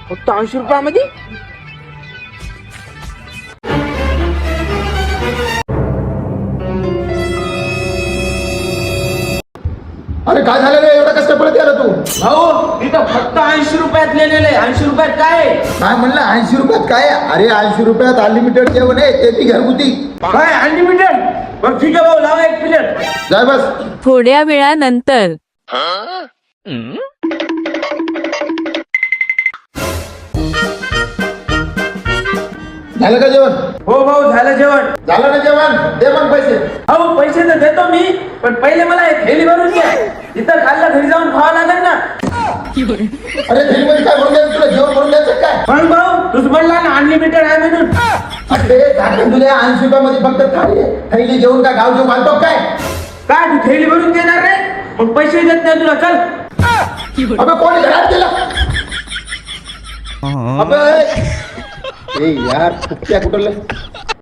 फक्त 80 रुपयामध्ये? अरे काय झालं रे, एवढा कष्ट पडत आला तू? भाऊ इथं फक्त 80 रुपयात लिहिलेलं आहे. 80 रुपयात काय आहे? काय म्हणलं 80 रुपयात काय? अरे 80 रुपयात अनलिमिटेड जेवण आहे, ते बी घरगुती. काय अनलिमिटेड? मग ठीक आहे भाऊ, लावा एक प्लेट. जाय बस. थोड्या वेळानंतर झालं का जेवण? हो भाऊ, झालं जेवण. झालं ना जेवण? दे मग पैसे. भाऊ पैसे तर देतो मी, पण पहिले मला एक थैली भरून द्या. इथं खाल्लं घरी जाऊन खावं लागेल ना. अरे थैलीमध्ये काय भरून द्यायचं तुला? जेवण भरून द्यायचं काय? पण भाऊ तूच म्हणला ना अनलिमिटेड आहे म्हणून. अरे झाकण तुला 80 रुपयामध्ये फक्त थाळी आहे. थैली जेवण का गाव जेवण घालतो काय? काय तू थैली भरून देणार रे? मग पैसे देत नाही तुला, चल. अबे कोणी घरात गेला? अबे ए यार, कुठल्या कुठलं